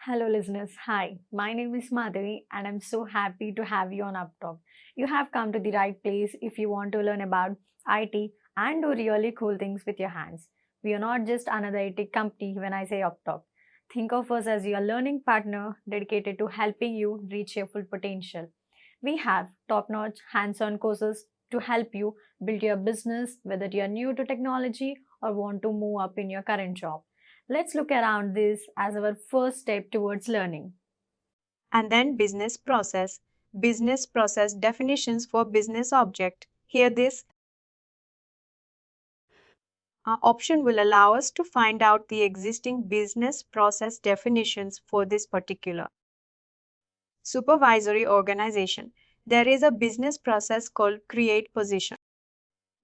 Hello, listeners. Hi, my name is Madhavi, and I'm so happy to have you on UppTalk. You have come to the right place if you want to learn about IT and do really cool things with your hands. We are not just another IT company when I say UppTalk. Think of us as your learning partner dedicated to helping you reach your full potential. We have top notch hands on courses to help you build your business, whether you are new to technology or want to move up in your current job. Let's look around this as our first step towards learning. And then business process definitions for business object. Here this option will allow us to find out the existing business process definitions for this particular supervisory organization. There is a business process called create position.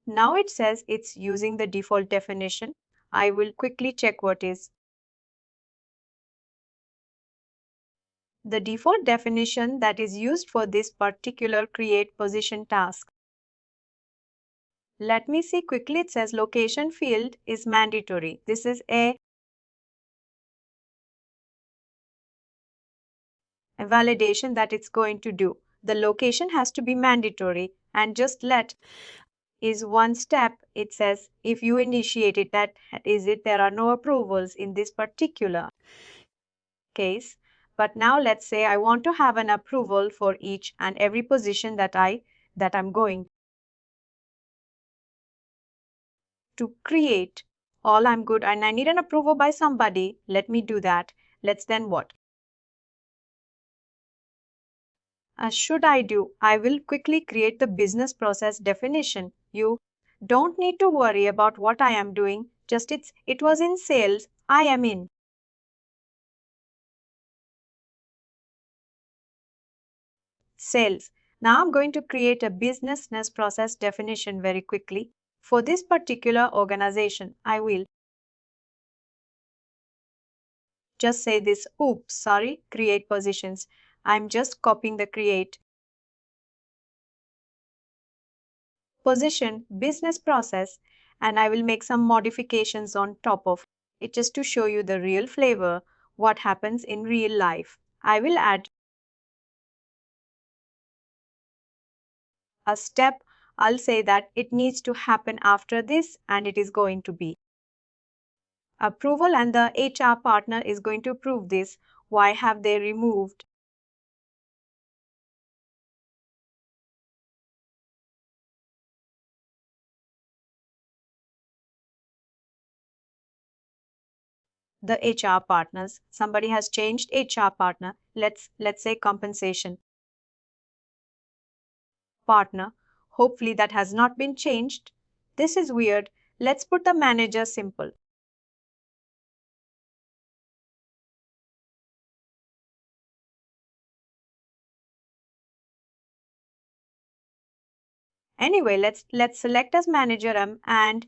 Now it says it's using the default definition. I will quickly check what is the default definition that is used for this particular create position task. Let me see quickly. It says location field is mandatory. This is a validation that it's going to do. The location has to be mandatory and just let is one step. It says if you initiate it, that is it. There are no approvals in this particular case. But now let's say I want to have an approval for each and every position that I'm going to create. All I'm good and I need an approval by somebody. Let me do that. Let's then what? Should I do? I will quickly create the business process definition. You don't need to worry about what I am doing. Just it was in sales. I am in sales. Now I'm going to create a business process definition very quickly. For this particular organization, I will just say this. Oops, sorry, create positions. I'm just copying the create position business process and I will make some modifications on top of it just to show you the real flavor, what happens in real life. I will add a step. I'll say that it needs to happen after this and it is going to be approval and the HR partner is going to approve this. Why have they removed the HR partners? Somebody has changed HR partner. Let's say compensation partner. Hopefully that has not been changed. This is weird. Let's put the manager simple. Anyway, let's select as manager and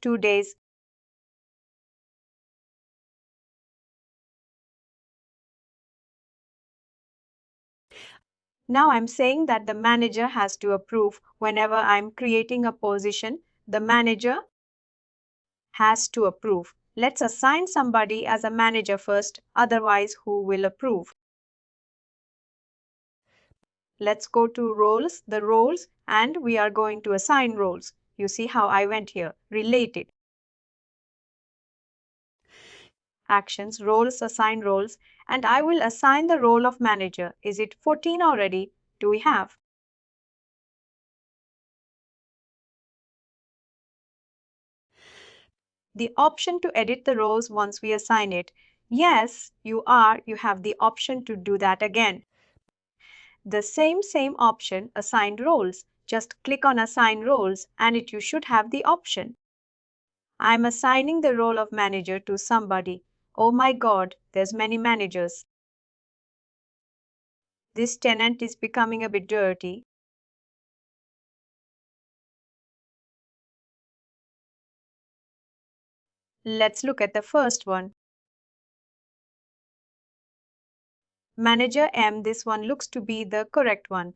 two days. Now I'm saying that the manager has to approve whenever I'm creating a position. The manager has to approve. Let's assign somebody as a manager first, otherwise who will approve? Let's go to roles, the roles, and we are going to assign roles. You see how I went here, related. Actions, roles, assign roles, and I will assign the role of manager. Is it 14 already? Do we have? The option to edit the roles once we assign it? Yes, you have the option to do that again. The same option, assigned roles. Just click on assign roles and you should have the option. I'm assigning the role of manager to somebody. Oh my god, there's many managers. This tenant is becoming a bit dirty. Let's look at the first one. Manager M, this one looks to be the correct one.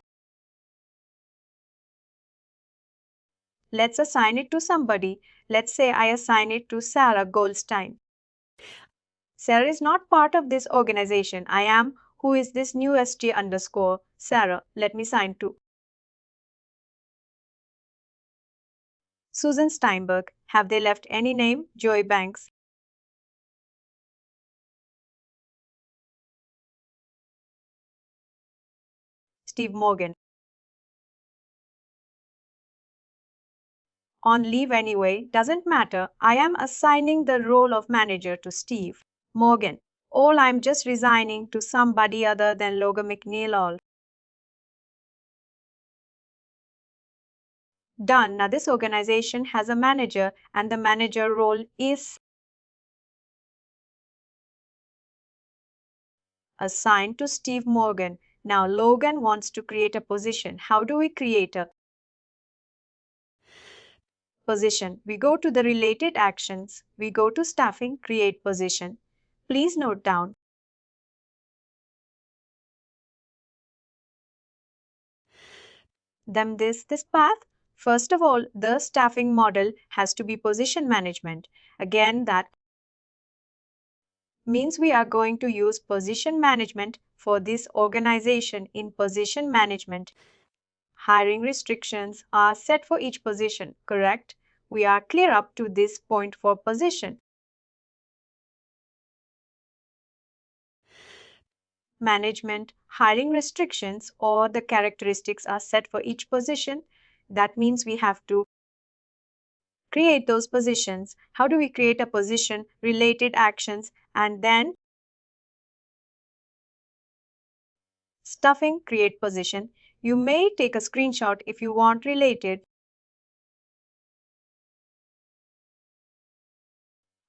Let's assign it to somebody. Let's say I assign it to Sarah Goldstein. Sarah is not part of this organization. I am. Who is this new ST underscore Sarah? Let me assign to Susan Steinberg. Have they left any name? Joy Banks. Steve Morgan. On leave anyway, doesn't matter. I am assigning the role of manager to Steve Morgan. All I'm just resigning to somebody other than Logan McNeil. All done. Now this organization has a manager and the manager role is assigned to Steve Morgan. Now Logan wants to create a position. How do we create a position? We go to the related actions. We go to staffing, create position. Please note down them this path. First of all, the staffing model has to be position management. Again, that means we are going to use position management for this organization. In position management, hiring restrictions are set for each position, correct? We are clear up to this point for position management. Hiring restrictions or the characteristics are set for each position. That means we have to create those positions. How do we create a position? Related actions, and then stuffing, create position. You may take a screenshot if you want related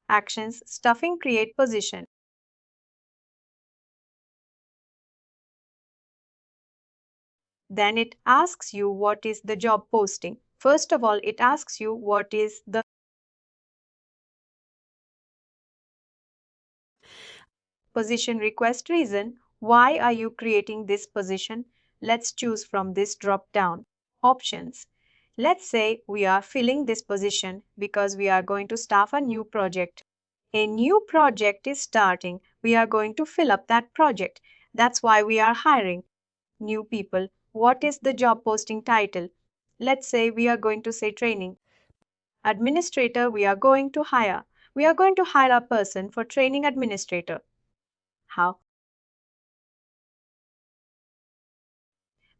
actions, stuffing, create position. Then it asks you what is the job posting. First of all, it asks you what is the position request reason. Why are you creating this position? Let's choose from this drop down options. Let's say we are filling this position because we are going to staff a new project. A new project is starting. We are going to fill up that project. That's why we are hiring new people. What is the job posting title? Let's say we are going to say training administrator. We are going to hire. We are going to hire a person for training administrator. How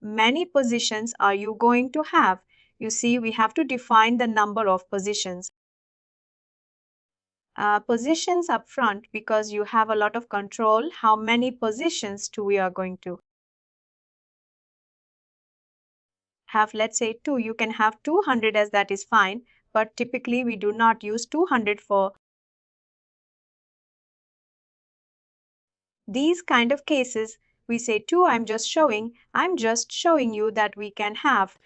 many positions are you going to have? You see, we have to define the number of positions. Positions up front because you have a lot of control. How many positions do we are going to have? Let's say 2. You can have 200 as that is fine, but typically we do not use 200 for these kind of cases. We say 2. I'm just showing you that we can have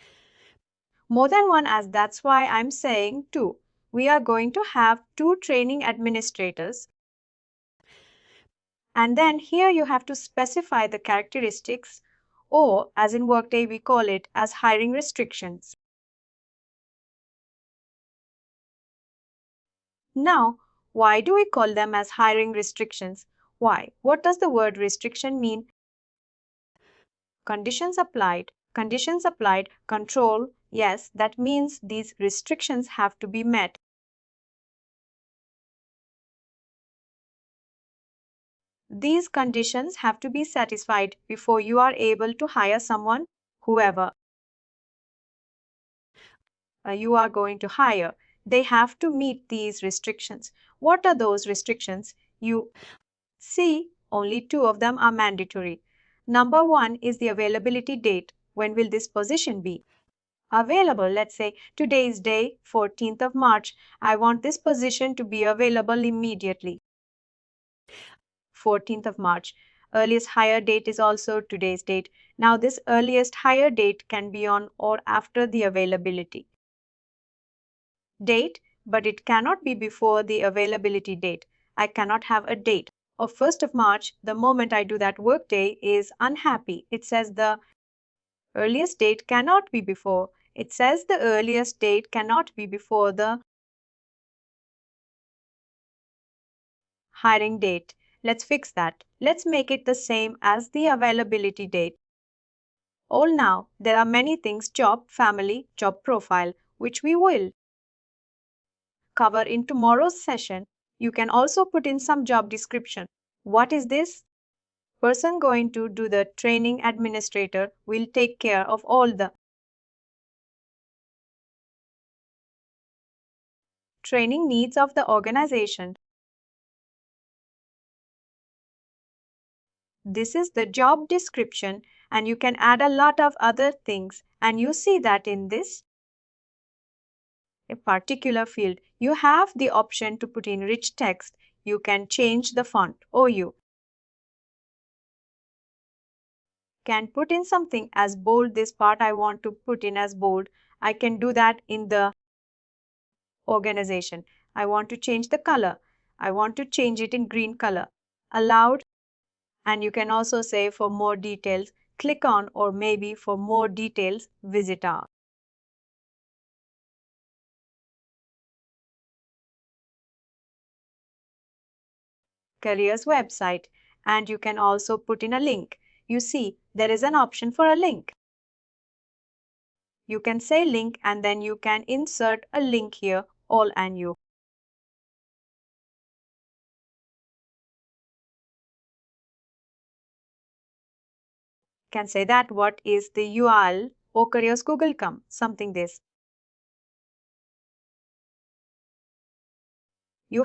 more than one, as that's why I'm saying 2. We are going to have 2 training administrators. And then here you have to specify the characteristics, or as in Workday we call it as hiring restrictions. Now, why do we call them as hiring restrictions? Why? What does the word restriction mean? Conditions applied. Conditions applied. Control. Yes, that means these restrictions have to be met. These conditions have to be satisfied before you are able to hire someone, whoever you are going to hire. They have to meet these restrictions. What are those restrictions? You see, only 2 of them are mandatory. Number 1 is the availability date. When will this position be available? Let's say today's day, 14th of March. I want this position to be available immediately. 14th of March. Earliest hire date is also today's date. Now this earliest hire date can be on or after the availability date, but it cannot be before the availability date. I cannot have a date. of 1st of March, the moment I do that Workday is unhappy. It says the earliest date cannot be before. It says the earliest date cannot be before the hiring date. Let's fix that. Let's make it the same as the availability date. All now, there are many things job, family, job profile, which we will cover in tomorrow's session. You can also put in some job description. What is this? Person going to do the training administrator will take care of all the training needs of the organization. This is the job description, and you can add a lot of other things, and you see that in this a particular field you have the option to put in rich text. You can change the font, or you can put in something as bold. This part I want to put in as bold. I can do that in the organization. I want to change the color. I want to change it in green color. Allowed. And you can also say for more details, click on, or maybe for more details, visit our careers website. And you can also put in a link. You see, there is an option for a link. You can say link and then you can insert a link here, all, and you can say that what is the URL or careers Google.com, something this. You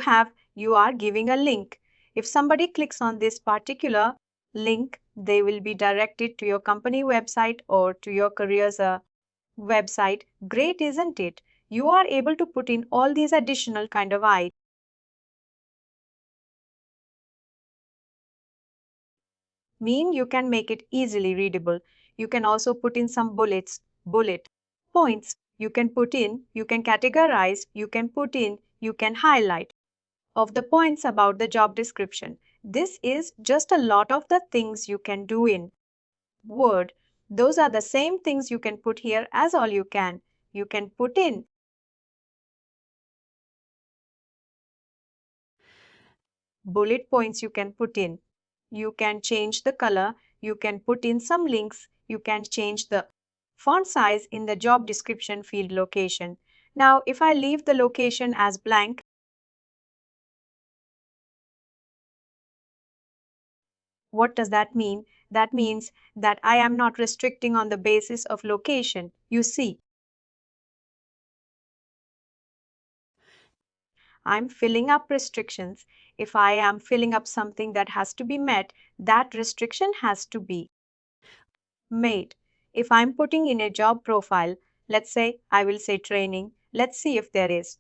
are giving a link. If somebody clicks on this particular link, they will be directed to your company website or to your careers website. Great, isn't it? You are able to put in all these additional kind of I mean you can make it easily readable. You can also put in some bullet points. You can put in, you can categorize, you can put in, you can highlight of the points about the job description. This is just a lot of the things you can do in Word. Those are the same things you can put here as all you can. You can put in bullet points, you can put in. You can change the color, you can put in some links, you can change the font size in the job description field location. Now, if I leave the location as blank, what does that mean? That means that I am not restricting on the basis of location. You see, I'm filling up restrictions. If I am filling up something that has to be met, that restriction has to be made. If I'm putting in a job profile, let's say I will say training. Let's see if there is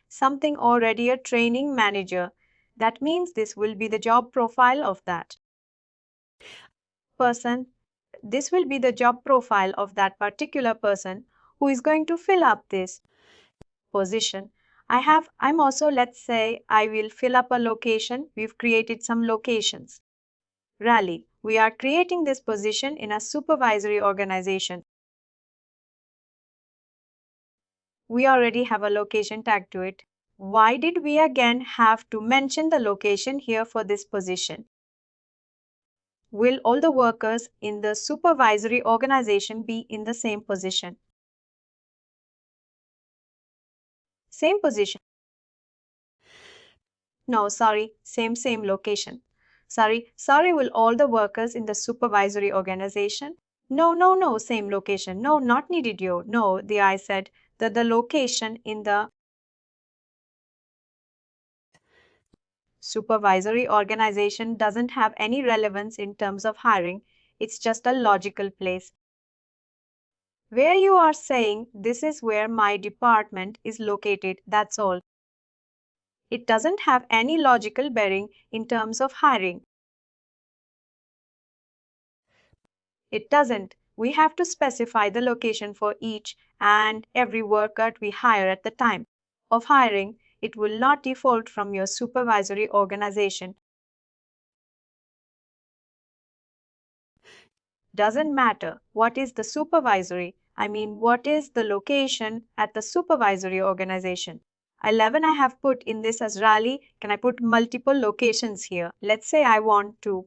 something already a training manager. That means this will be the job profile of that person. This will be the job profile of that particular person who is going to fill up this position. I'm also, let's say, I will fill up a location. We've created some locations. Rally. We are creating this position in a supervisory organization. We already have a location tag to it. Why did we again have to mention the location here for this position? Will all the workers in the supervisory organization be in the same position? Same position. No, sorry, same location. Sorry, will all the workers in the supervisory organization? No, same location. No, not needed you. No, I said that the location in the supervisory organization doesn't have any relevance in terms of hiring. It's just a logical place where you are saying this is where my department is located. That's all. It doesn't have any logical bearing in terms of hiring. It doesn't. We have to specify the location for each and every worker we hire at the time of hiring. It will not default from your supervisory organization. Doesn't matter. What is the supervisory? I mean, what is the location at the supervisory organization? 11 I have put in this as Raleigh. Can I put multiple locations here? Let's say I want to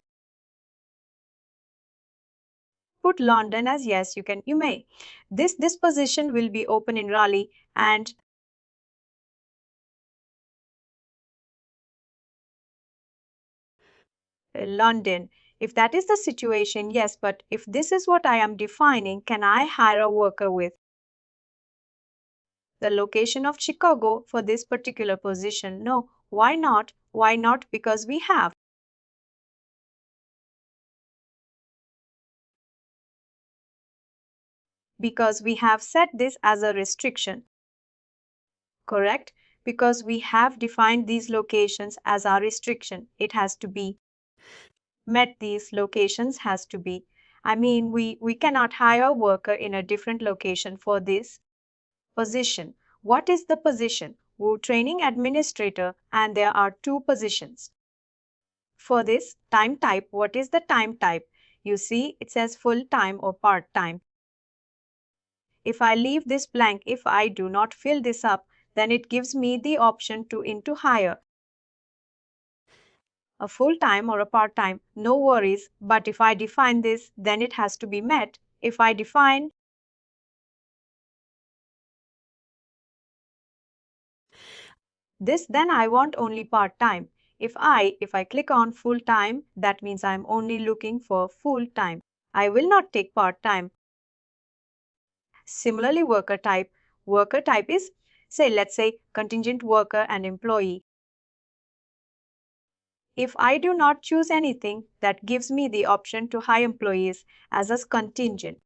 put London as yes, you may. This position will be open in Raleigh and London. If that is the situation, yes, but if this is what I am defining, can I hire a worker with the location of Chicago for this particular position? No. Why not? Why not? Because we have set this as a restriction. Correct? Because we have defined these locations as our restriction. It has to be met, these locations has to be. I mean, we cannot hire a worker in a different location for this position. What is the position? Training administrator, and there are two positions. For this time type, what is the time type? You see, it says full time or part time. If I leave this blank, if I do not fill this up, then it gives me the option to into hire a full time or a part time. No worries, but if I define this, then it has to be met. If I define this, then I want only part time. If I click on full time, that means I'm only looking for full time. I will not take part time. Similarly, worker type is, say, let's say contingent worker and employee. If I do not choose anything, that gives me the option to hire employees as a contingent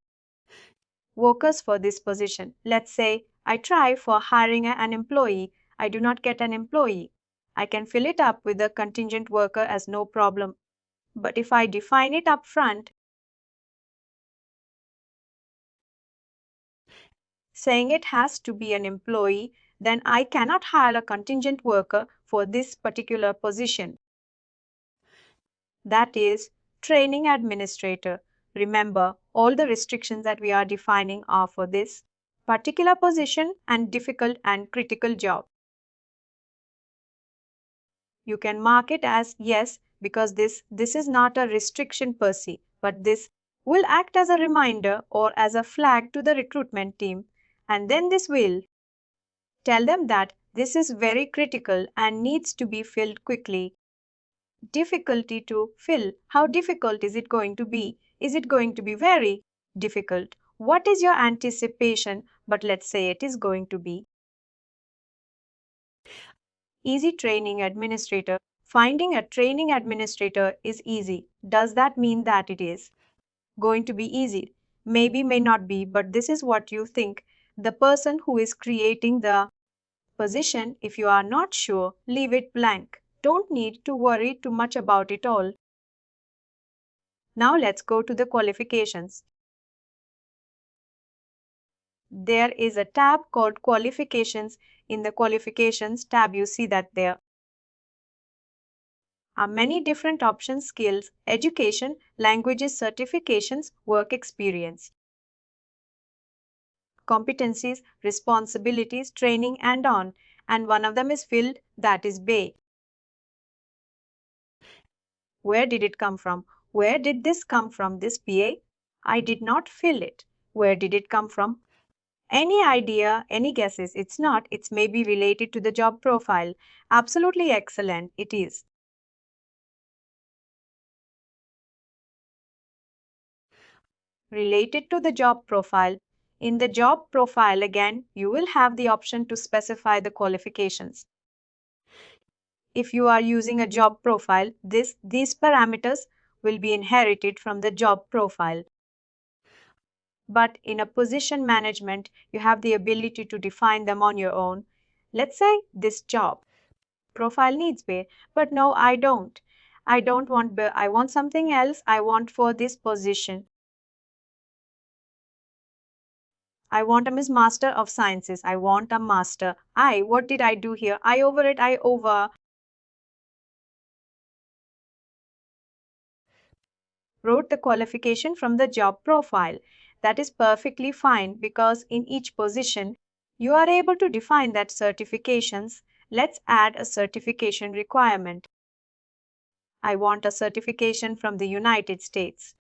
workers for this position. Let's say I try for hiring an employee, I do not get an employee. I can fill it up with a contingent worker as no problem. But if I define it up front, saying it has to be an employee, then I cannot hire a contingent worker for this particular position. That is training administrator. Remember, all the restrictions that we are defining are for this particular position and difficult and critical job. You can mark it as yes because this is not a restriction per se, but this will act as a reminder or as a flag to the recruitment team, and then this will tell them that this is very critical and needs to be filled quickly. Difficulty to fill. How difficult is it going to be? Is it going to be very difficult? What is your anticipation? But let's say it is going to be easy. Training administrator. Finding a training administrator is easy. Does that mean that it is going to be easy? Maybe, may not be, but this is what you think. The person who is creating the position, if you are not sure, leave it blank. Don't need to worry too much about it all. Now let's go to the qualifications. There is a tab called qualifications. In the qualifications tab, you see that there are many different options: skills, education, languages, certifications, work experience, competencies, responsibilities, training, and on. And one of them is filled, that is BA. Where did it come from? Where did this come from, this BA? I did not fill it. Where did it come from? Any idea, any guesses? It's not. It's maybe related to the job profile. Absolutely excellent. It is. Related to the job profile. In the job profile, again, you will have the option to specify the qualifications. If you are using a job profile, these parameters will be inherited from the job profile. But in a position management, you have the ability to define them on your own. Let's say this job profile needs pay, but no, I don't. I don't want pay. I want something else. I want for this position. I want a Miss Master of Sciences. I want a master. What did I do here? I over it. I over wrote the qualification from the job profile. That is perfectly fine because in each position, you are able to define that certifications. Let's add a certification requirement. I want a certification from the United States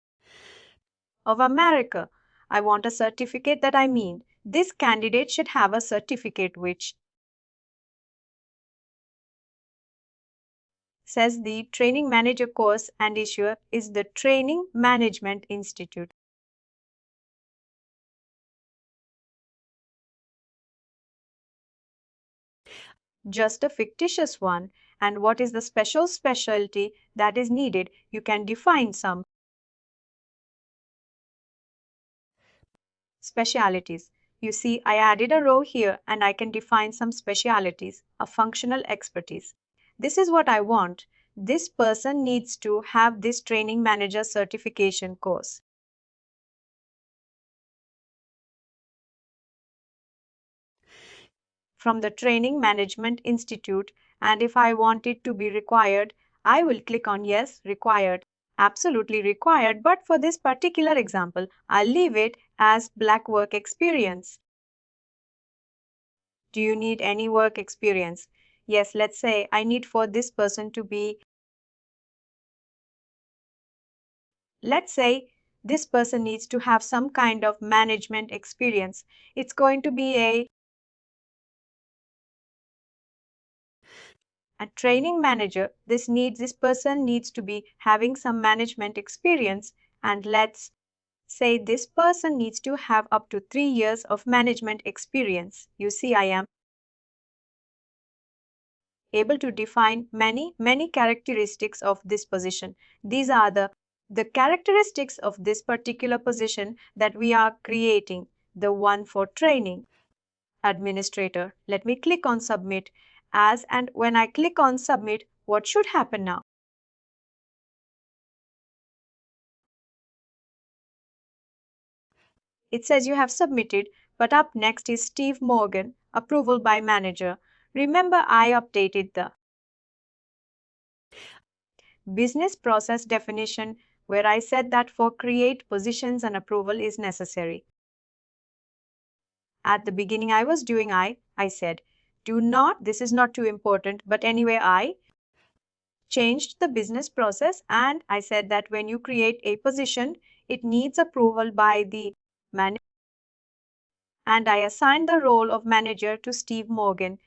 of America. I want a certificate that I mean. This candidate should have a certificate which says the training manager course and issuer is the Training Management Institute. Just a fictitious one. And what is the specialty that is needed? You can define some specialities. You see, I added a row here and I can define some specialities, a functional expertise. This is what I want. This person needs to have this training manager certification course. From the Training Management Institute, and if I want it to be required, I will click on yes, required. Absolutely required, but for this particular example, I'll leave it as black work experience. Do you need any work experience? Yes, let's say I need for this person to be, let's say this person needs to have some kind of management experience. It's going to be a training manager. This person needs to be having some management experience, and let's say this person needs to have up to 3 years of management experience. You see, I am able to define many characteristics of this position. These are the characteristics of this particular position that we are creating, the one for training administrator. Let me click on submit. As and when I click on submit, what should happen now? It says you have submitted, but up next is Steve Morgan, approval by manager. Remember, I updated the business process definition where I said that for create positions an approval is necessary. At the beginning I was doing I said, do not, this is not too important, but anyway, I changed the business process and I said that when you create a position, it needs approval by the manager. And I assigned the role of manager to Steve Morgan.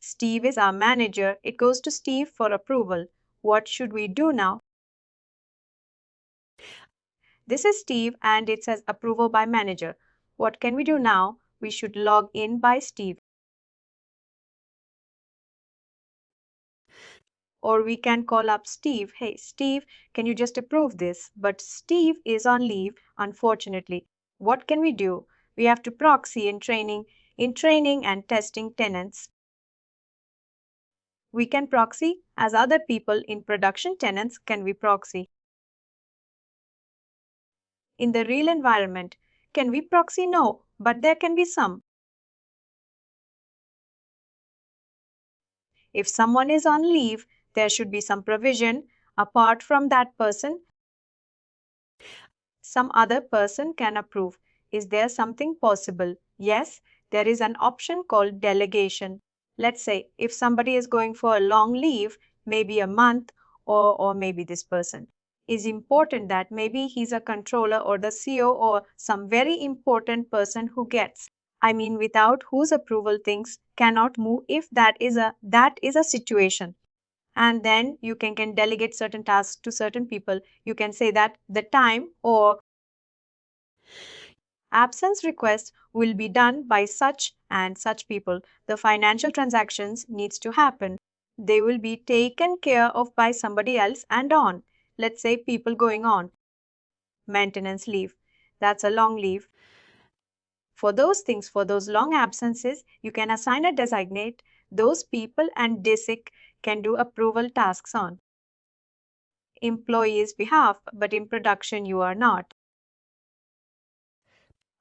Steve is our manager. It goes to Steve for approval. What should we do now? This is Steve and it says approval by manager. What can we do now? We should log in by Steve. Or we can call up Steve. Hey, Steve, can you just approve this? But Steve is on leave, unfortunately. What can we do? We have to proxy in training and testing tenants. We can proxy as other people in production tenants can we proxy. In the real environment, can we proxy? No, but there can be some. If someone is on leave, there should be some provision. Apart from that person, some other person can approve. Is there something possible? Yes, there is an option called delegation. Let's say if somebody is going for a long leave, maybe a month, or maybe this person is important that maybe he's a controller or the CEO or some very important person who gets. I mean, without whose approval things cannot move if that is a situation. And then you can delegate certain tasks to certain people. You can say that the time or absence request will be done by such and such people. The financial transactions needs to happen. They will be taken care of by somebody else and on. Let's say people going on maintenance leave. That's a long leave. For those things, for those long absences, you can assign a designate. Those people and DISIC can do approval tasks on employee's behalf, but in production you are not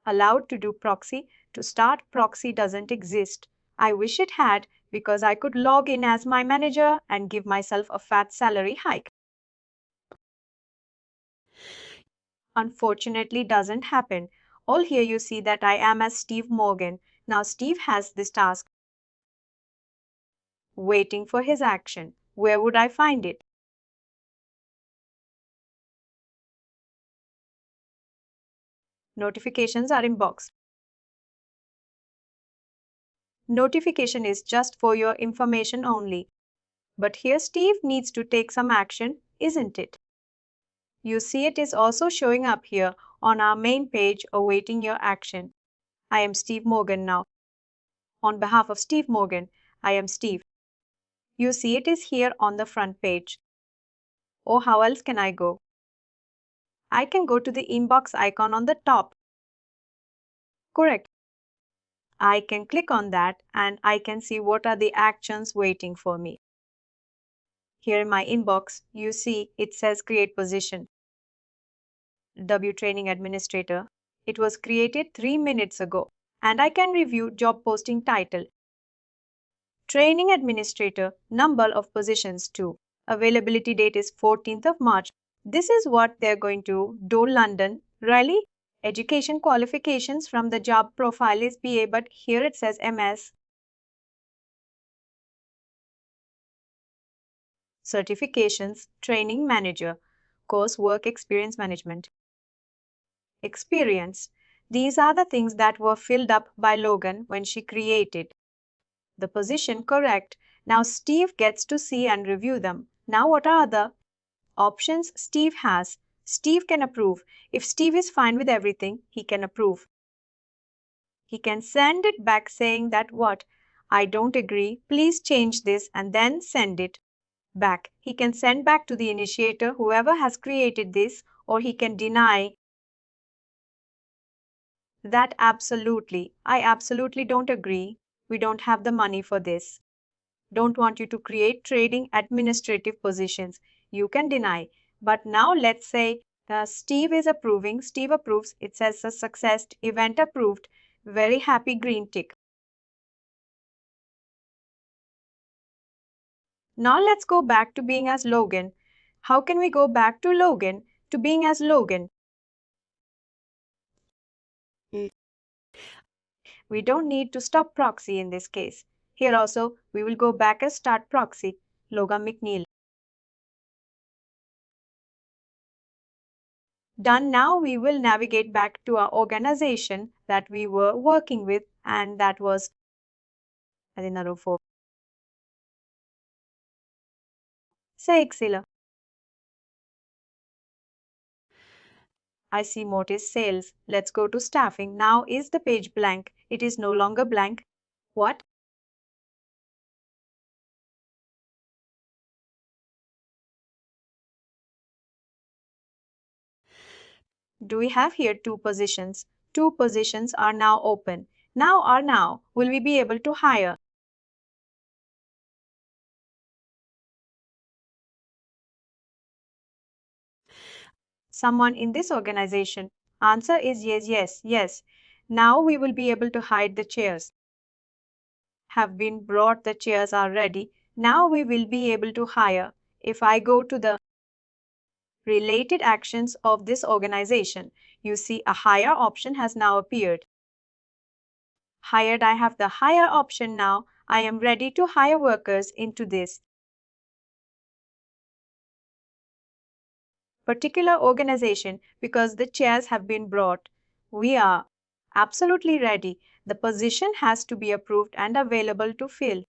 allowed to do proxy. To start proxy doesn't exist. I wish it had. because I could log in as my manager and give myself a fat salary hike. Unfortunately, doesn't happen. All here you see that I am as Steve Morgan. Now Steve has this task waiting for his action. Where would I find it? Notifications are inbox. Notification is just for your information only. But here Steve needs to take some action, isn't it? You see it is also showing up here on our main page awaiting your action. I am Steve Morgan now. On behalf of Steve Morgan, I am Steve. You see it is here on the front page. Oh, how else can I go? I can go to the inbox icon on the top. Correct. I can click on that and I can see what are the actions waiting for me. Here in my inbox, you see it says create position. W Training Administrator. It was created 3 minutes ago. And I can review job posting title. Training Administrator, number of positions 2. Availability date is 14th of March. This is what they're going to do London. Really? Education qualifications from the job profile is BA, but here it says MS. Certifications, Training Manager, Course Work Experience Management. Experience. These are the things that were filled up by Logan when she created the position correct. Now Steve gets to see and review them. Now what are the options Steve has? Steve can approve. If Steve is fine with everything, he can approve. He can send it back saying that what? I don't agree. Please change this and then send it back. He can send back to the initiator, whoever has created this, or he can deny that I absolutely don't agree. We don't have the money for this. Don't want you to create trading administrative positions. You can deny. But now let's say Steve is approving. Steve approves. It says a success event approved. Very happy green tick. Now let's go back to being as Logan. How can we go back to Logan to being as Logan? We don't need to stop proxy in this case. Here also, we will go back as start proxy, Logan McNeil. Done. Now we will navigate back to our organization that we were working with, and that was another 4. Say Excel. I see Mortis sales. Let's go to staffing. Now is the page blank? It is no longer blank. What? Do we have here 2 positions? 2 positions are now open. Now will we be able to hire? Someone in this organization? Answer is yes. Now we will be able to hide the chairs. Have been brought, the chairs are ready. Now we will be able to hire. If I go to the related actions of this organization, you see a hire option has now appeared. Hired, I have the hire option now. I am ready to hire workers into this particular organization because the chairs have been brought. We are absolutely ready. The position has to be approved and available to fill.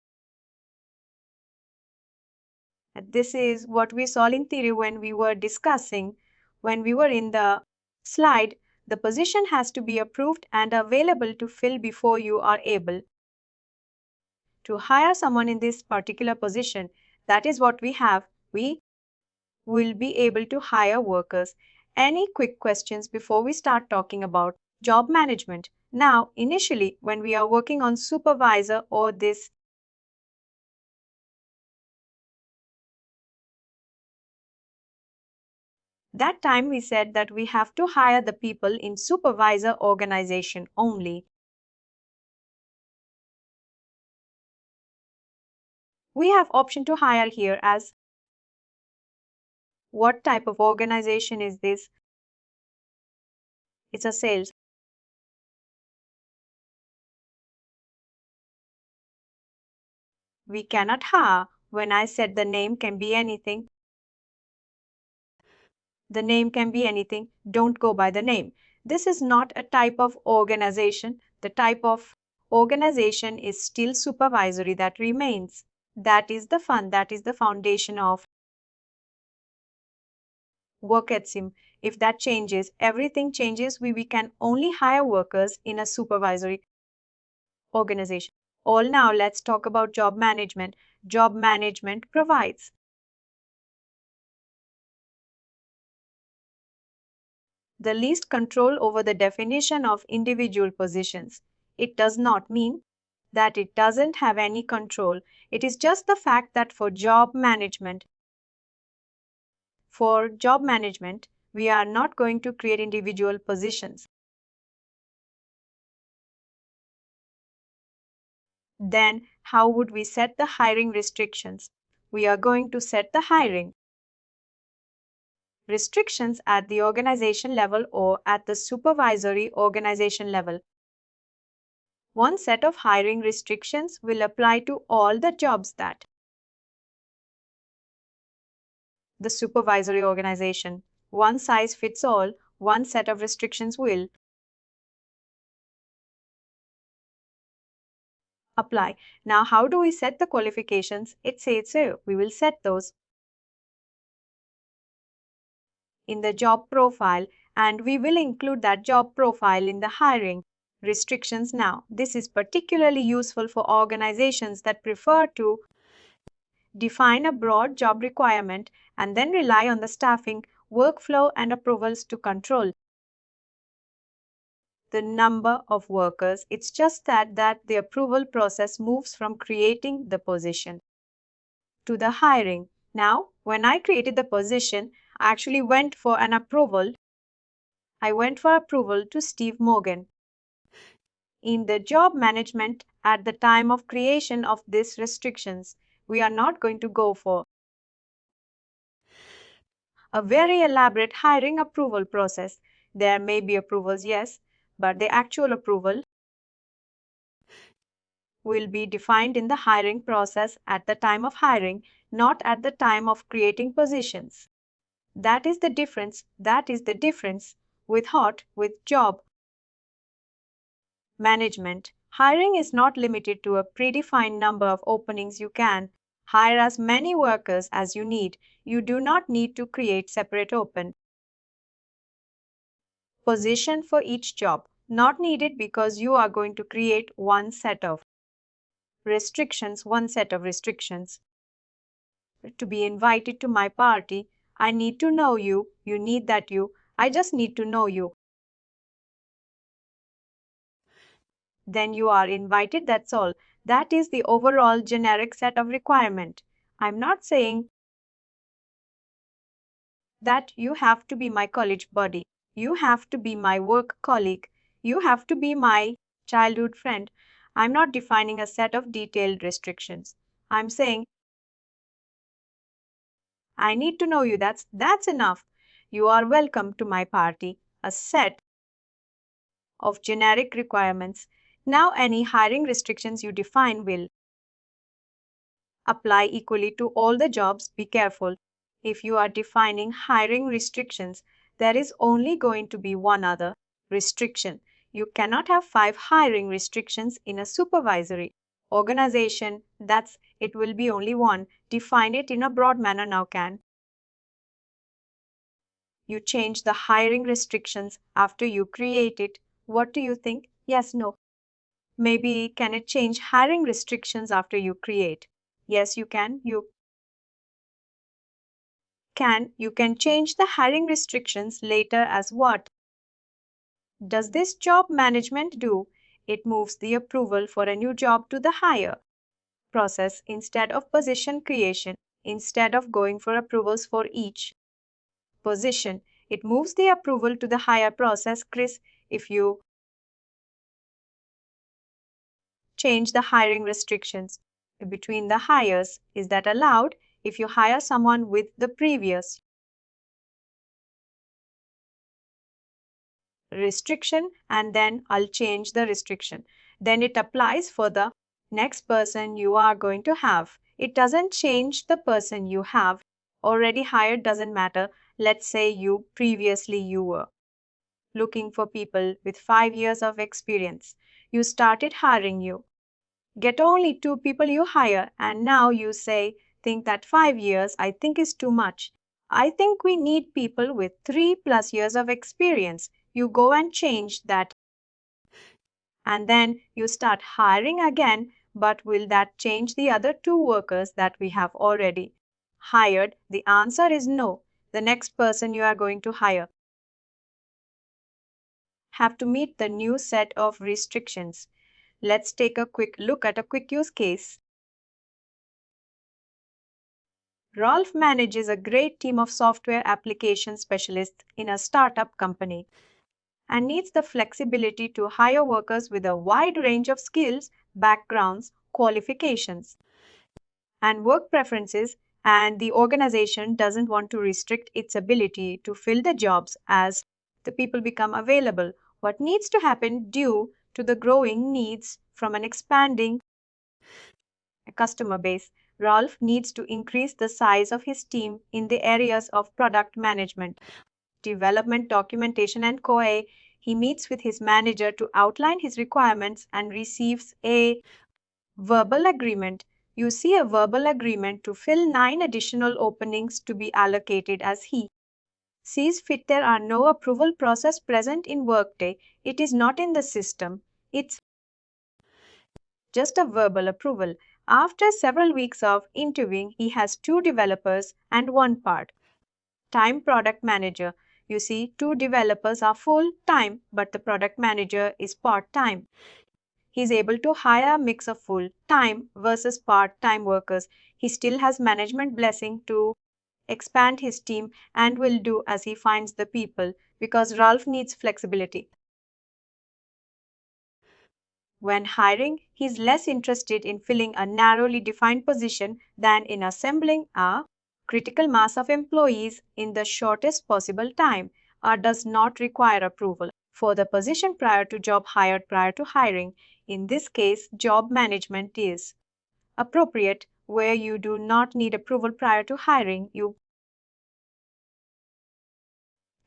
This is what we saw in theory when we were discussing, when we were in the slide. The position has to be approved and available to fill before you are able to hire someone in this particular position. That is what we have. We will be able to hire workers. Any quick questions before we start talking about job management? Now, initially, when we are working on supervisor or this, that time we said that we have to hire the people in supervisor organization only. We have option to hire here as what type of organization is this? It's a sales. We cannot hire. When I said the name can be anything, the name can be anything. Don't go by the name. This is not a type of organization. The type of organization is still supervisory that remains. That is the fun. That is the foundation of Work HCM. If that changes, everything changes. We can only hire workers in a supervisory organization. All now, let's talk about job management. Job management provides the least control over the definition of individual positions. It does not mean that it doesn't have any control. It is just the fact that for job management, we are not going to create individual positions. Then, how would we set the hiring restrictions? We are going to set the hiring restrictions at the organization level or at the supervisory organization level. One set of hiring restrictions will apply to all the jobs that the supervisory organization. One size fits all, one set of restrictions will apply. Now, how do we set the qualifications? It says so. We will set those in the job profile, and we will include that job profile in the hiring restrictions. Now, this is particularly useful for organizations that prefer to define a broad job requirement and then rely on the staffing, workflow, and approvals to control the number of workers. It's just that the approval process moves from creating the position to the hiring. Now, when I created the position, I actually went for an approval. I went for approval to Steve Morgan. In the job management, at the time of creation of these restrictions, we are not going to go for a very elaborate hiring approval process. There may be approvals, yes, but the actual approval will be defined in the hiring process at the time of hiring, not at the time of creating positions. That is the difference. That is the difference with job management. Hiring is not limited to a predefined number of openings. You can hire as many workers as you need. You do not need to create separate open position for each job. Not needed because you are going to create one set of restrictions. To be invited to my party, I need to know you. You need that you. I just need to know you. Then you are invited, that's all. That is the overall generic set of requirement. I'm not saying that you have to be my college buddy. You have to be my work colleague. You have to be my childhood friend. I'm not defining a set of detailed restrictions. I'm saying I need to know you. That's enough. You are welcome to my party. A set of generic requirements. Now any hiring restrictions you define will apply equally to all the jobs. Be careful. If you are defining hiring restrictions, there is only going to be one other restriction. You cannot have 5 hiring restrictions in a supervisory organization. It will be only one. Define it in a broad manner now. Can you change the hiring restrictions after you create it? What do you think? Yes, no. Maybe can it change hiring restrictions after you create? Yes, you can. You can change the hiring restrictions later as what does this job management do? It moves the approval for a new job to the hire process instead of position creation. Instead of going for approvals for each position, it moves the approval to the hire process. Chris, if you change the hiring restrictions, between the hires. Is that allowed? If you hire someone with the previous restriction and then I'll change the restriction, then it applies for the next person you are going to have. It doesn't change the person you have already hired, doesn't matter. Let's say you were looking for people with 5 years of experience. You started hiring, you get only 2 people you hire, and now you think that 5 years I think is too much. I think we need people with 3+ years of experience. You go and change that, and then you start hiring again. But will that change the other 2 workers that we have already hired? The answer is no. The next person you are going to hire have to meet the new set of restrictions. Let's take a quick look at a quick use case. Rolf manages a great team of software application specialists in a startup company and needs the flexibility to hire workers with a wide range of skills, backgrounds, qualifications, and work preferences, and the organization doesn't want to restrict its ability to fill the jobs as the people become available. What needs to happen due to the growing needs from an expanding customer base? Rolf needs to increase the size of his team in the areas of product management, development, documentation, and QA. He meets with his manager to outline his requirements and receives a verbal agreement. You see a verbal agreement to fill 9 additional openings to be allocated as he sees fit. There are no approval process present in Workday. It is not in the system. It's just a verbal approval. After several weeks of interviewing, he has 2 developers and 1 part-time product manager. You see, 2 developers are full-time, but the product manager is part-time. He's able to hire a mix of full-time versus part-time workers. He still has management blessing to expand his team and will do as he finds the people because Ralph needs flexibility. When hiring, he's less interested in filling a narrowly defined position than in assembling a critical mass of employees in the shortest possible time, or does not require approval for the position prior to job hired prior to hiring. In this case, job management is appropriate where you do not need approval prior to hiring. You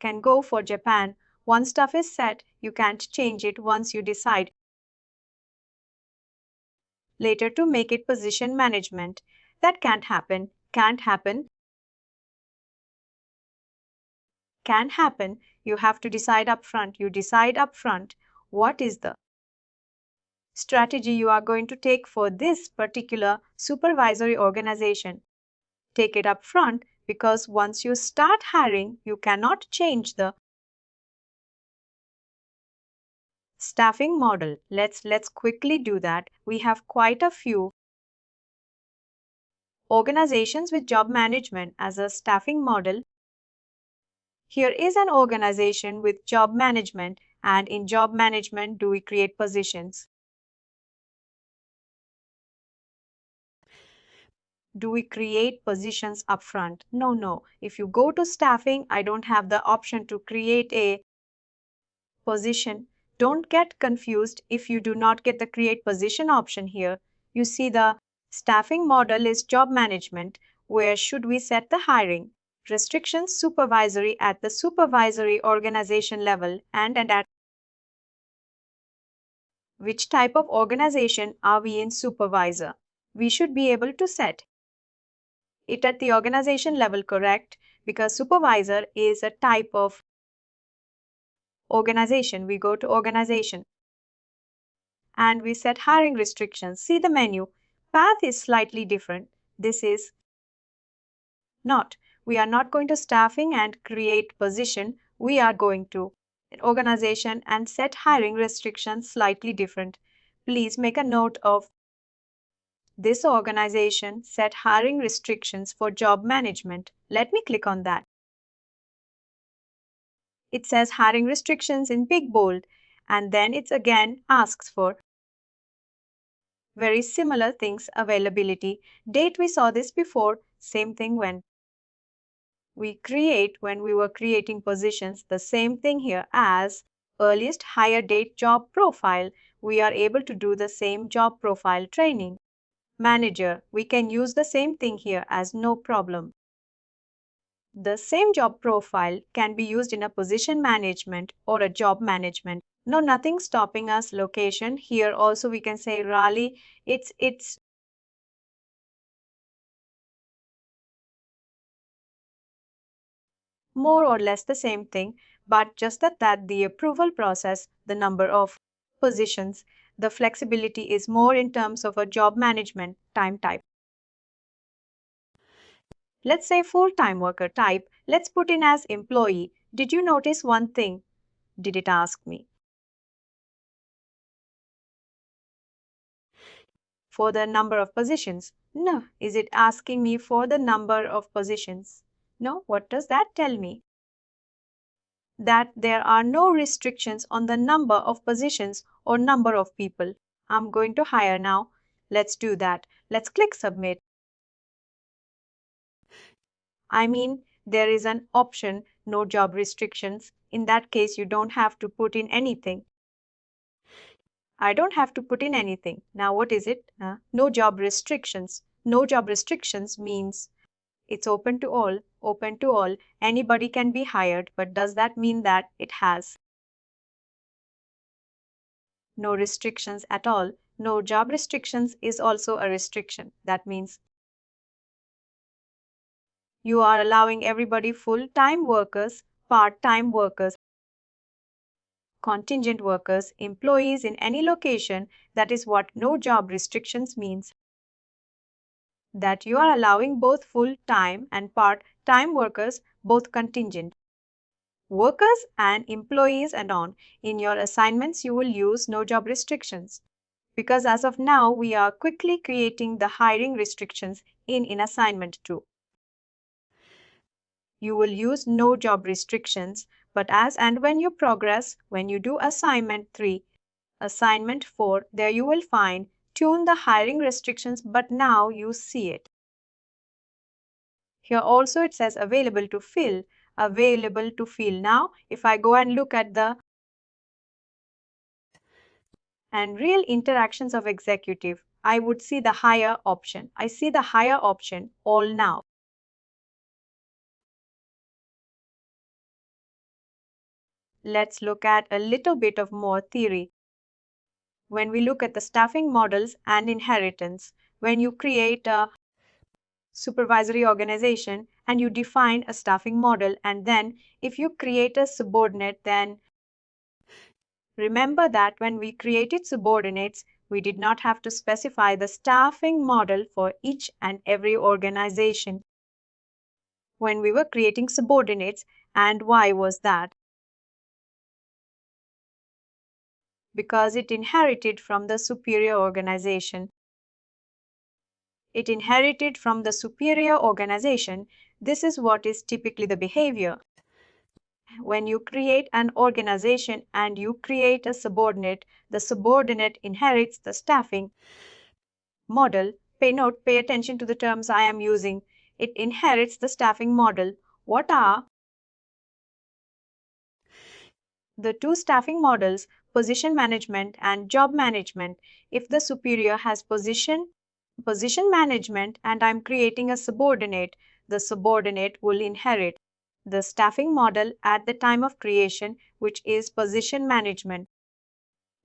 can go for Japan. Once stuff is set, you can't change it once you decide later to make it position management. That can't happen. Can't happen. Can happen. You have to decide upfront. You decide upfront what is the strategy you are going to take for this particular supervisory organization. Take it up front because once you start hiring, you cannot change the staffing model. Let's quickly do that. We have quite a few organizations with job management as a staffing model. Here is an organization with job management, and in job management, do we create positions? Do we create positions upfront? No, no. If you go to staffing, I don't have the option to create a position. Don't get confused if you do not get the create position option here. You see the staffing model is job management. Where should we set the hiring restrictions? Supervisory at the supervisory organization level, and at which type of organization are we in supervisor? We should be able to set it at the organization level, correct? Because supervisor is a type of organization. We go to organization and we set hiring restrictions. See the menu. Path is slightly different. This is not. We are not going to staffing and create position. We are going to organization and set hiring restrictions slightly different. Please make a note of this organization set hiring restrictions for job management. Let me click on that. It says hiring restrictions in big bold, and then it again asks for Very similar things, availability. Date, we saw this before. Same thing when we were creating positions. The same thing here as earliest hire date job profile. We are able to do the same job profile training. Manager, we can use the same thing here as no problem. The same job profile can be used in a position management or a job management. No, nothing stopping us. Location, here also we can say Raleigh. It's more or less the same thing, but just that the approval process, the number of positions, the flexibility is more in terms of a job management time type. Let's say full-time worker type. Let's put in as employee. Did you notice one thing? Did it ask me? For the number of positions? No. Is it asking me for the number of positions? No. What does that tell me? That there are no restrictions on the number of positions or number of people. I'm going to hire now. Let's do that. Let's click submit. I mean, there is an option, no job restrictions. In that case, you don't have to put in anything. I don't have to put in anything. Now, what is it? No job restrictions. No job restrictions means it's open to all, open to all. Anybody can be hired, but does that mean that it has no restrictions at all? No job restrictions is also a restriction. That means you are allowing everybody full-time workers, part-time workers, contingent workers, employees in any location. That is what no job restrictions means. That you are allowing both full-time and part-time workers, both contingent workers and employees and on. In your assignments, you will use no job restrictions. Because as of now, we are quickly creating the hiring restrictions in assignment 2. You will use no job restrictions, but as and when you progress, when you do assignment 3, assignment 4, there you will find tune the hiring restrictions, but now you see it. Here also it says available to fill, available to fill. Now, if I go and look at the and real interactions of executive, I would see the higher option. I see the higher option all now. Let's look at a little bit of more theory. When we look at the staffing models and inheritance, when you create a supervisory organization and you define a staffing model, and then if you create a subordinate, then remember that when we created subordinates, we did not have to specify the staffing model for each and every organization when we were creating subordinates. And why was that? Because it inherited from the superior organization. It inherited from the superior organization. This is what is typically the behavior. When you create an organization and you create a subordinate, the subordinate inherits the staffing model. Pay attention to the terms I am using. It inherits the staffing model. What are the two staffing models? Position management and job management. If the superior has position management and I'm creating a subordinate, the subordinate will inherit the staffing model at the time of creation, which is position management.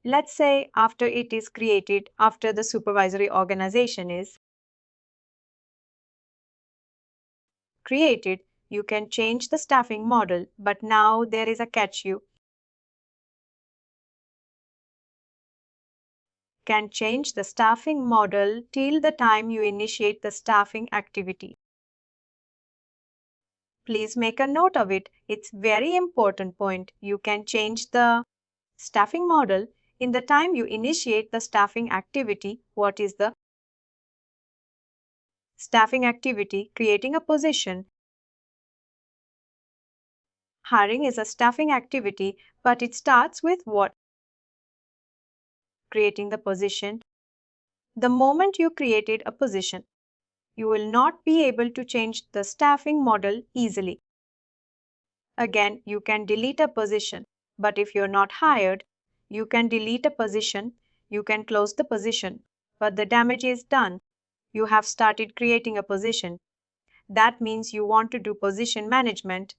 Let's say after it is created, after the supervisory organization is created, you can change the staffing model, but now there is a catch. You can change the staffing model till the time you initiate the staffing activity. Please make a note of it. It's very important point. You can change the staffing model in the time you initiate the staffing activity. What is the staffing activity? Creating a position. Hiring is a staffing activity, but it starts with what? Creating the position. The moment you created a position, you will not be able to change the staffing model easily. Again, you can delete a position, but if you're not hired, you can delete a position, you can close the position, but the damage is done. You have started creating a position. That means you want to do position management.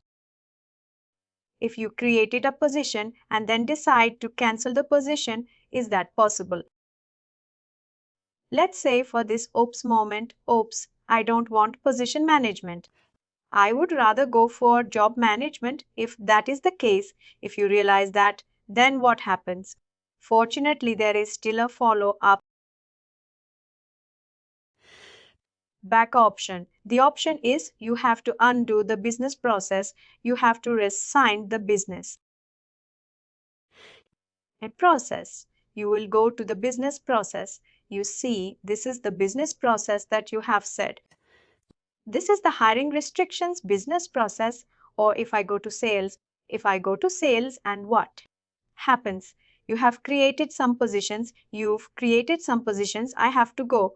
If you created a position and then decide to cancel the position, is that possible? Let's say for this oops moment, oops, I don't want position management. I would rather go for job management. If that is the case, if you realize that, then what happens? Fortunately, there is still a follow up back option. The option is you have to undo the business process, you have to reassign the business. A process. You will go to the business process. You see, this is the business process that you have set. This is the hiring restrictions business process. Or if I go to sales, and what happens? You have created some positions. I have to go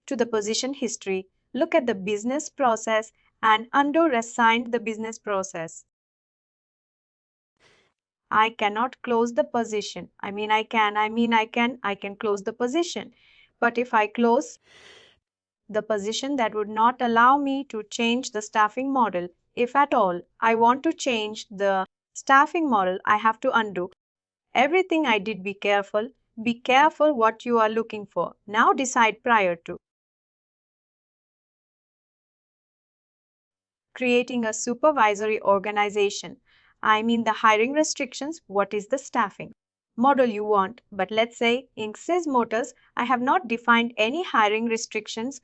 to the position history, look at the business process, and undo reassign the business process. I cannot close the position. I can close the position. But if I close the position, that would not allow me to change the staffing model. If at all I want to change the staffing model, I have to undo everything I did. Be careful. Be careful what you are looking for. Now decide prior to creating a supervisory organization. The hiring restrictions, what is the staffing model you want? But let's say in Sys Motors, I have not defined any hiring restrictions.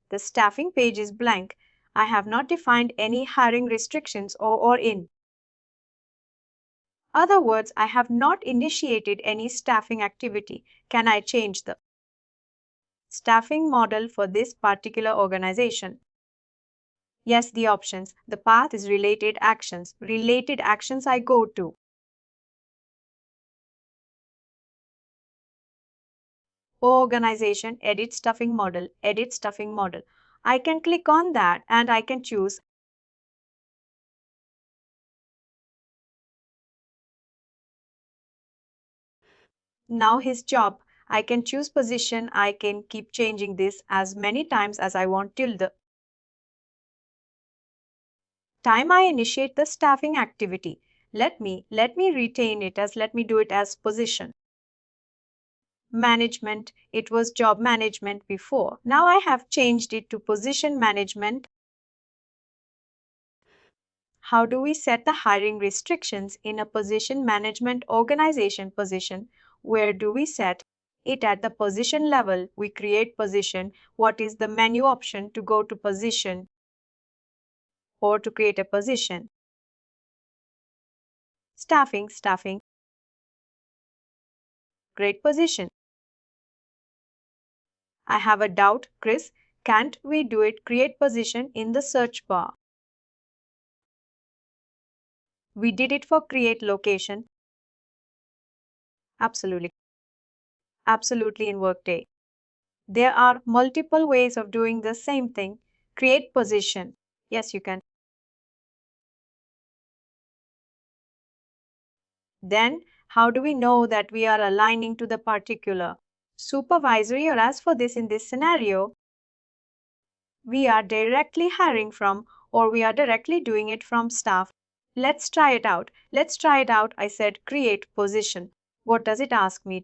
The staffing page is blank. I have not defined any hiring restrictions or in other words, I have not initiated any staffing activity. Can I change the staffing model for this particular organization? Yes, the options. The path is related actions. Related actions I go to. Organization, edit staffing model, edit staffing model. I can click on that and I can choose now his job. I can choose position. I can keep changing this as many times as I want till the time I initiate the staffing activity. Let me do it as position management. It was job management before. Now I have changed it to position management. How do we set the hiring restrictions in a position management organization position? Where do we set it? At the position level, we create position. What is the menu option to go to position or to create a position? Staffing, great position. I have a doubt, Chris. Can't we do it? Create position in the search bar. We did it for create location. Absolutely. Absolutely in Workday. There are multiple ways of doing the same thing. Create position. Yes, you can. Then, how do we know that we are aligning to the particular supervisory? Or as for this, in this scenario, we are directly hiring from or we are directly doing it from staff. Let's try it out. I said create position. What does it ask me?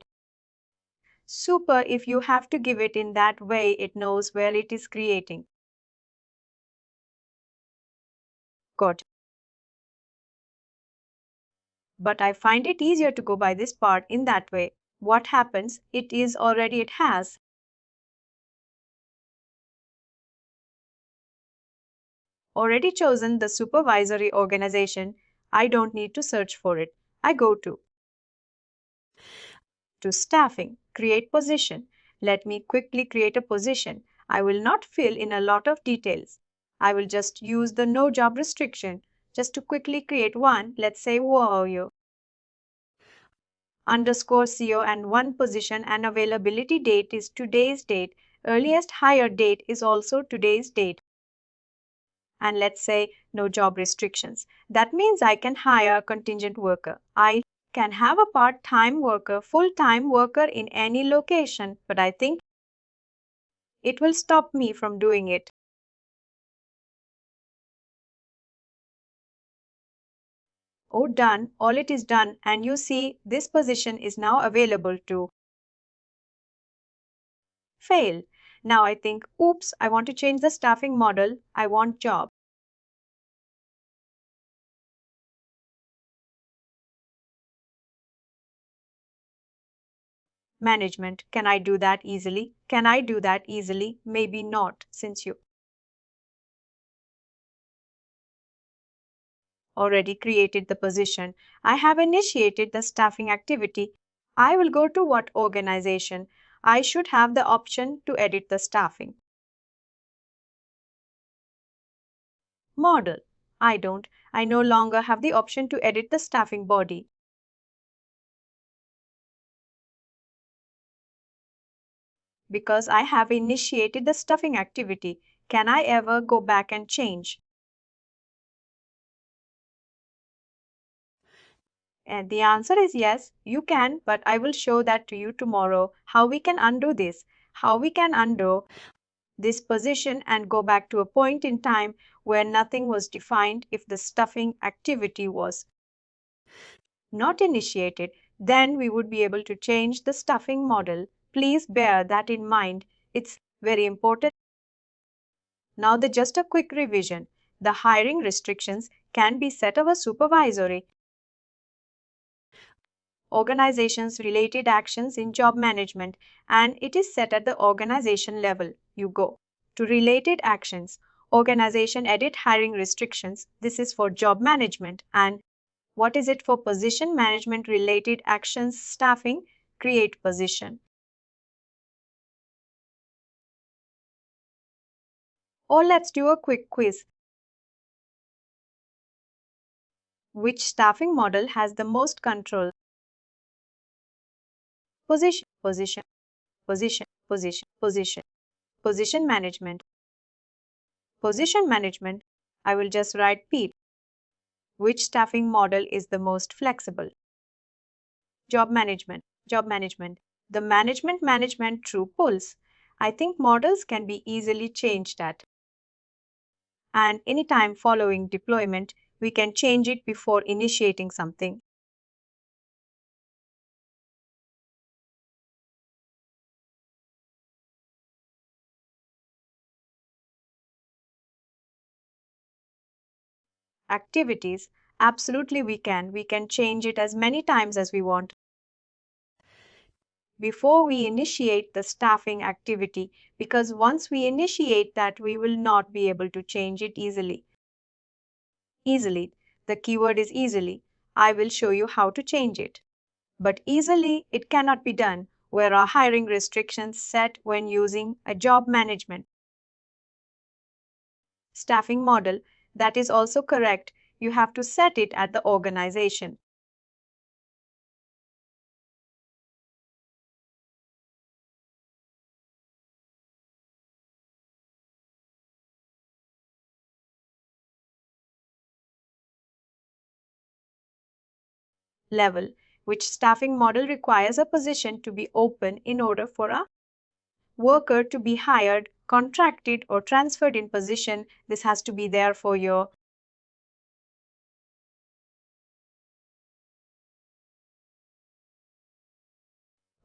Super, if you have to give it in that way, it knows where it is creating. Good. But I find it easier to go by this part in that way. What happens? It has already chosen the supervisory organization. I don't need to search for it. I go to staffing, create position. Let me quickly create a position. I will not fill in a lot of details. I will just use the no job restriction just to quickly create one. Let's say warrior. underscore CO and one position and availability date is today's date. Earliest hire date is also today's date. And let's say no job restrictions. That means I can hire a contingent worker. I can have a part-time worker, full-time worker in any location, but I think it will stop me from doing it. Oh, done. All it is done. And you see, this position is now available to fail. Now I think, oops, I want to change the staffing model. I want job management. Can I do that easily? Can I do that easily? Maybe not, since you already created the position. I have initiated the staffing activity. I will go to what organization. I should have the option to edit the staffing model. I don't. I no longer have the option to edit the staffing body because I have initiated the staffing activity. Can I ever go back and change? And the answer is yes, you can, but I will show that to you tomorrow how we can undo this, how we can undo this position and go back to a point in time where nothing was defined if the stuffing activity was not initiated, then we would be able to change the stuffing model. Please bear that in mind. It's very important. Now, just a quick revision. The hiring restrictions can be set of a supervisory organizations related actions in job management, and it is set at the organization level. You go to related actions, organization edit hiring restrictions. This is for job management. And what is it for position management related actions? Staffing, create position. Or let's do a quick quiz. Which staffing model has the most control? Position, position, position, position, position, position management. Position management, I will just write P. Which staffing model is the most flexible? Job management, job management. The management through pulls. I think models can be easily changed at. And anytime following deployment, we can change it before initiating something. Activities, absolutely we can. We can change it as many times as we want. Before we initiate the staffing activity, because once we initiate that, we will not be able to change it easily. Easily, the keyword is easily. I will show you how to change it. But easily, it cannot be done where are hiring restrictions set when using a job management staffing model. That is also correct. You have to set it at the organization level, which staffing model requires a position to be open in order for a worker to be hired, contracted, or transferred in position. This has to be there for your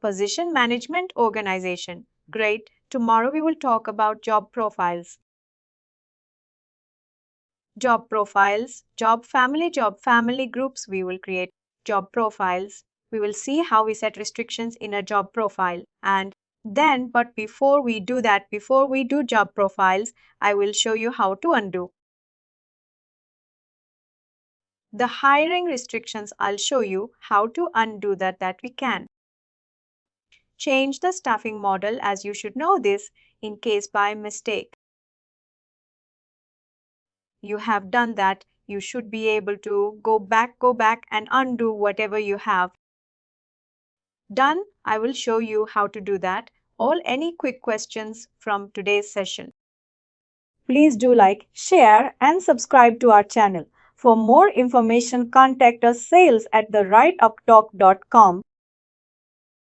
position management organization. Great. Tomorrow we will talk about job profiles. Job family groups. We will create job profiles. We will see how we set restrictions in a job profile. And then, but before we do that, before we do job profiles, I will show you how to undo the hiring restrictions. I'll show you how to undo that we can change the staffing model, as you should know this in case by mistake you have done that. You should be able to go back and undo whatever you have Done. I will show you how to do that. All any quick questions from today's session. Please do like, share, and subscribe to our channel. For more information, contact us sales@therightuptalk.com.